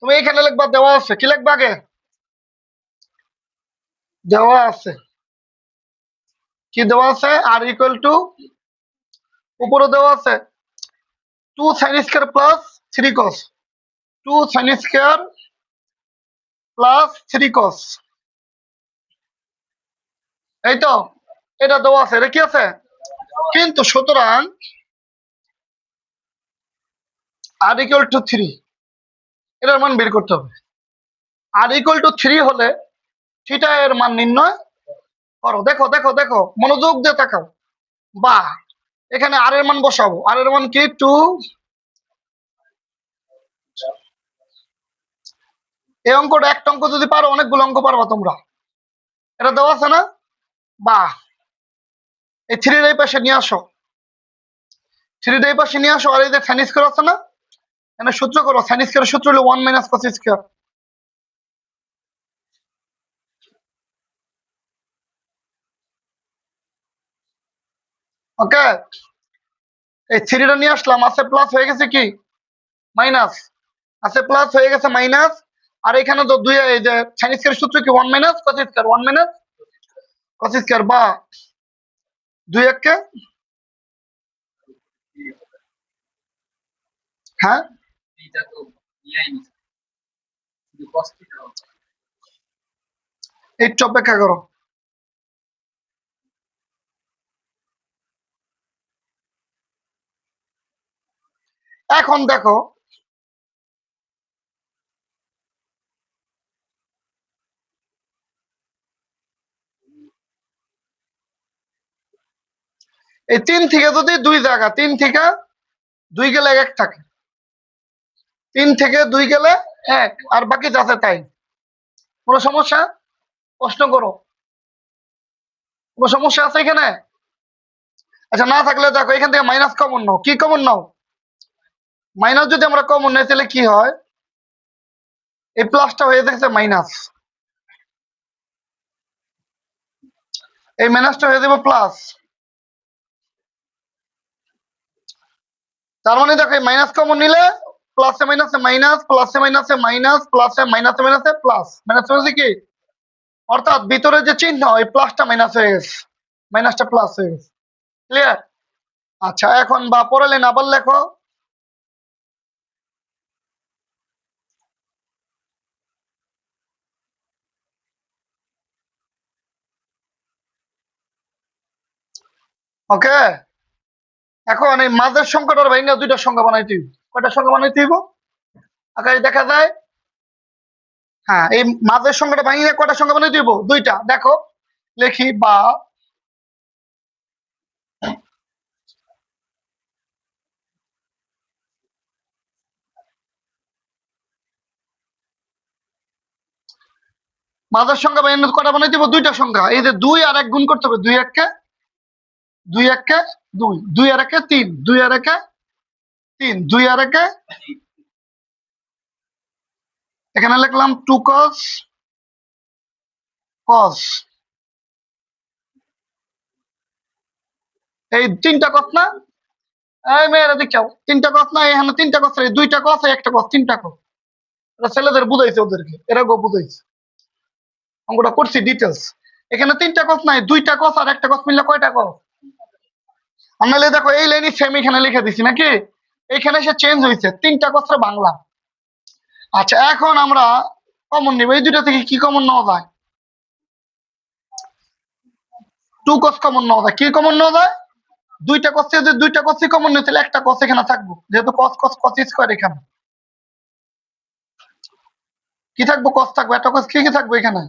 তুমি এখানে লিখবা দেওয়া আছে, কি লিখবা আগে? দেওয়া আছে, কি দেওয়া আছে? আর ইকুয়াল টু, উপরে দেওয়া আছে 2 sin square plus 3 cos, 2 sin square plus 3 cos, এই তো, এটা দেওয়া আছে, এটা কি আছে? কিন্তু সুতরাং আর ইকুয়াল টু 3, এটার মান বের করতে হবে। আর ইকুয়াল টু 3 হলে থিটা এর মান নির্ণয় করো। দেখো দেখো দেখো, মনোযোগ দিয়ে তাকাও। বা এখানে আর এর মান বসাবো, আর এর মান কি? 2। এই অঙ্কটা একটা অঙ্ক যদি পারো, অনেকগুলো অঙ্ক পারবা তোমরা। এটা দেওয়া আছে না? বা এই 3 এই পাশে নিয়ে আসো, 3 এই পাশে নিয়ে আসো। আর এই যে সাইন স্কয়ার আছে না, এখানে সূত্র করো। সাইন স্কয়ারের সূত্র হলো 1 মাইনাস কস স্কয়ার। ওকে, এই 3টা নিয়ে আসলাম, আছে প্লাস হয়ে গেছে কি মাইনাস, আছে প্লাস হয়ে গেছে মাইনাস। আর এখানে তো দুই, এই যে সাইন স্কয়ারের সূত্র কি 1 minus cos square, 1 minus cos square. বা 2 কে, হ্যাঁ একটু অপেক্ষা করো। এখন দেখো, এই 3 থেকে যদি 2 জায়গা, 3 থেকে 2 গেলে 1 থাকে, 3 থেকে 2 গেলে 1, আর বাকি যা আছে তাই। কোনো সমস্যা? প্রশ্ন করো, কোনো সমস্যা আছে এখানে? আচ্ছা, না থাকলে দেখো, এখান থেকে মাইনাস কমন নাও। কি কমন নাও? মাইনাস যদি আমরা কমন নেই, তাহলে কি হয়? এই প্লাসটা হয়ে যাচ্ছে মাইনাস, এই মাইনাসটা হয়ে যাবে প্লাস। তার মানে দেখো, এই মাইনাস কমন নিলে প্লাসে মাইনাসে মাইনাস, প্লাসে মাইনাসে মাইনাস, প্লাসে মাইনাসে মাইনাসে প্লাস, মাইনাস মাইনাসে কি, অর্থাৎ ভিতরে যে চিহ্ন, এই প্লাসটা মাইনাস হয়ে গেছে, মাইনাসটা প্লাস হয়ে গেছে। ক্লিয়ার? আচ্ছা, এখন বা পরে লাইন আবার লেখো। ওকে, এখন এই মাঝের সংখ্যাটার ভাই না, দুইটা সংখ্যা বানাইতে হইব। কয়টা সংখ্যা বানাইতে হইব? আকারে দেখা যায়। হ্যাঁ, এই মাঝের সংখ্যাটা ভাঙিয়ে কয়টা সংখ্যা বানাইতে হইব? দুইটা। দেখো লেখি, বা মাঝের সংখ্যা ভাঙিয়ে কয়টা বানাইতে হইব? দুইটা সংখ্যা। এই যে 2 আর 1 গুণ করতে হবে, 2 1 কে 2 1 কে 2, 2 আর 1 কে 3, 2 আর 1 কে 3, 2 আর 1 কে, এখানে লিখলাম 2 cos cos, এই তিনটা cos না? এই মেয়েরা দেখাও, তিনটা cos না? এখানে তিনটা cos, এই দুইটা cos, একটা cos, তিনটা cos। এটা ছেলেদের বুঝাইছে, ওদেরকে এরাও বুঝাইছে, অঙ্কটা করছি ডিটেলস। এখানে তিনটা cos নাই, দুইটা cos আর একটা cos মিললে কয়টা cos? আমরা দেখো, এই লাইনই সেম এখানে লিখে দিছি নাকি? এখানে সে চেঞ্জ হয়েছে, তিনটা cos রে বাংলা। আচ্ছা, এখন আমরা কমন নিব। এই দুইটা থেকে কি কমন নেওয়া যায়? 2 cos কমন নেওয়া যায়। কি কমন নেওয়া যায়? দুইটা cos থেকে যদি দুইটা cos কমন নিতে, তাহলে একটা cos এখানে থাকবো, যেহেতু cos cos cos স্কয়ার এখানে কি থাকবো? cos থাকবো। একটা cos কি কি থাকবো এখানে?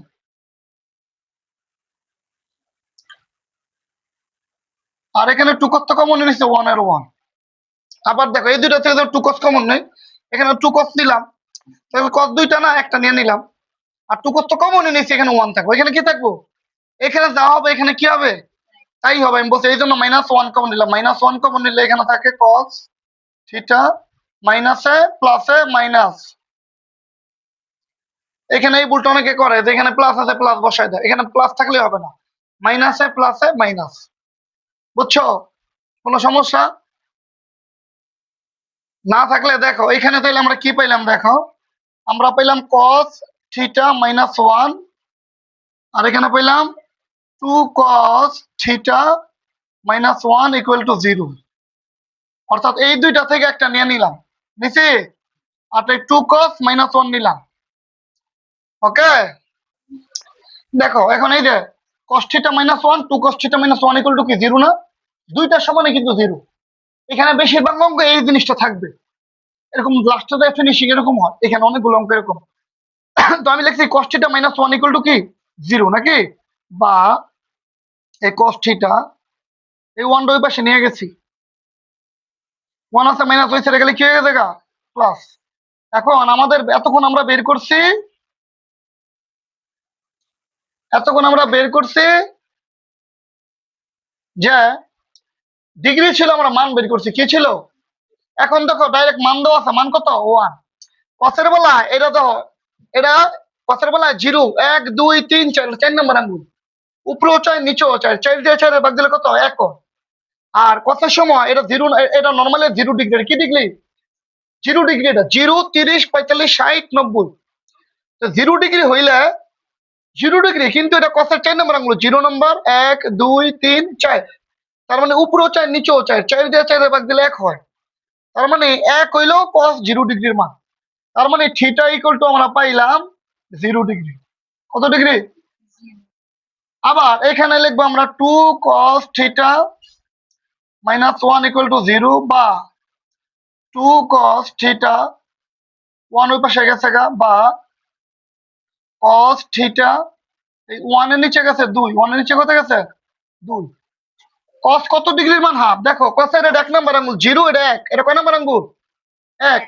আর এখানে 2 cos তো কমন নিচ্ছে, 1 আর 1। আবার দেখো, এই দুইটা থেকে 2 cos কমন নেই, এখানে 2 cos নিলাম, তাহলে cos দুইটা না, একটা নিয়ে নিলাম। আর 2 cos তো কমনই নিচ্ছে, এখানে 1 থাকবো। এখানে কি থাকবো? এখানে যা হবে এখানে কি হবে? তাই হবে। আমি বলছি, এই জন্য -1 কমন নিলাম। -1 কমন নিলে এখানে থাকে cos থিটা, মাইনাসে প্লাসে মাইনাস। এখানে এই ভুলটা অনেকে করে, যে এখানে প্লাস আছে প্লাস বসায় দেয়। এখানে প্লাস থাকলে হবে না, মাইনাসে প্লাসে মাইনাস। বুঝছো? কোনো সমস্যা না থাকলে দেখো, এখানে তাইলে আমরা কি পাইলাম দেখো। আমরা পেলাম cos থিটা মাইনাস 1, আর এখানে পেলাম 2 cos theta minus 1 equal to 0। অর্থাৎ এই দুইটা থেকে একটা নিয়ে নিলাম, নিছি, আর 2 cos মাইনাস 1 নিলাম। ওকে, দেখো এখন এই যে cos theta minus 1, 2 cos theta minus 1 equal to কি 0 না? দুইটার সমানে কিন্তু 0। এখানে বেশিরভাগ অঙ্ক এই জিনিসটা থাকবে, এরকম লাস্টে ফিনিশিং এরকম হয়, এখানে অনেকগুলো অঙ্ক এরকম। তো আমি লিখছি cos theta minus 1 equal to কি 0 নাকি, বা এই cos থিটা এই 1 ওই পাশে নিয়ে গেছি, 1 আছে মাইনাস ওই ছেড়ে গেলে কি হয়ে গেছে গা প্লাস। এখন আমাদের এতক্ষণ আমরা বের করছি, যে ডিগ্রি ছিল, আমরা মান বের করছি, কি ছিল। এখন দেখো ডাইরেক্ট মান দেওয়া আছে, মান কত 1। কসের বেলা এটা দেখো, এটা কসের বেলা 0 1 2 3 4, 4 নম্বর আঙ্গুল, উপরেও চাই নিচেও চাই, 4 দিয়ে 4 ভাগ দিলে কত 1। আর কসের সময় এটা 0, এটা নরমালি 0 ডিগ্রি, কি ডিগ্রি 0 ডিগ্রি, এটা 0 30 45 60 90। তো 0 ডিগ্রি হইলে 0 ডিগ্রি, কিন্তু এটা কসের 4 নম্বর আঙ্গুল, 0 নম্বর 1 2 3 4, তার মানে উপরেও চাই নিচেও চাই, 4 দিয়ে 4 ভাগ দিলে 1 হয়। তার মানে 1 হইলো cos 0 ডিগ্রির মান। তার মানে থিটা ইকুয়াল টু আমরা পাইলাম 0 ডিগ্রি। কত ডিগ্রি? আবার এখানে লিখবো আমরা 2 cos theta minus 1 equal to 0, বা 2 cos থিটা 1 ওই পাশে গেছে গা, বা cos থিটা এই 1 এর নিচে গেছে 2, 1 এর নিচে কত গেছে 2। cos কত ডিগ্রির মান হাফ, দেখো cos এর এটা 1 নম্বর আঙ্গুল, 0 এটা 1, এটা কয় নম্বর আঙ্গুল 1,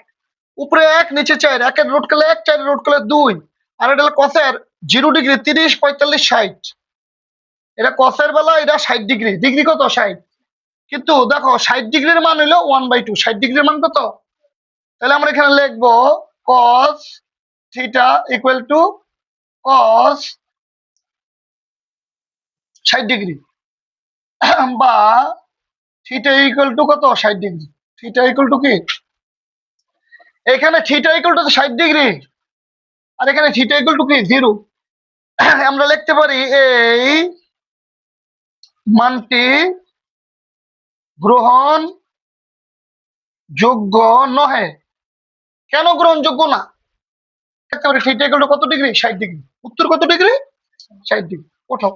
উপরে 1 নিচে 4, 1 এর রুট করলে 1, 4 এর রুট করলে 2। আর এটা হলো cos এর 0 ডিগ্রি 30 45 60, এটা cos এর বেলা এটা 60 ডিগ্রি, ডিগ্রি কত 60। কিন্তু দেখো 60 ডিগ্রির মান হইলো 1/2, 60 ডিগ্রির মান কত, তাহলে আমরা এখানে লিখবো cos theta equal to cos 60 degree, বা থিটা ইকুয়াল টু কত 60 ডিগ্রি। থিটা ইকুয়াল টু কি, এখানে থিটা ইকুয়াল টু 60 ডিগ্রি, আর এখানে থিটা ইকুয়াল টু কি 0। আমরা লিখতে পারি এই মানটি গ্রহণ যোগ্য নহে। কেন গ্রহণযোগ্য না? লিখতে পারি থিটা ইকুয়াল টু কত ডিগ্রি 60 ডিগ্রি। উত্তর কত ডিগ্রি 60 ডিগ্রি। ওঠো,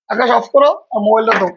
আকাশ অফ করো আর মোবাইলটা দাও।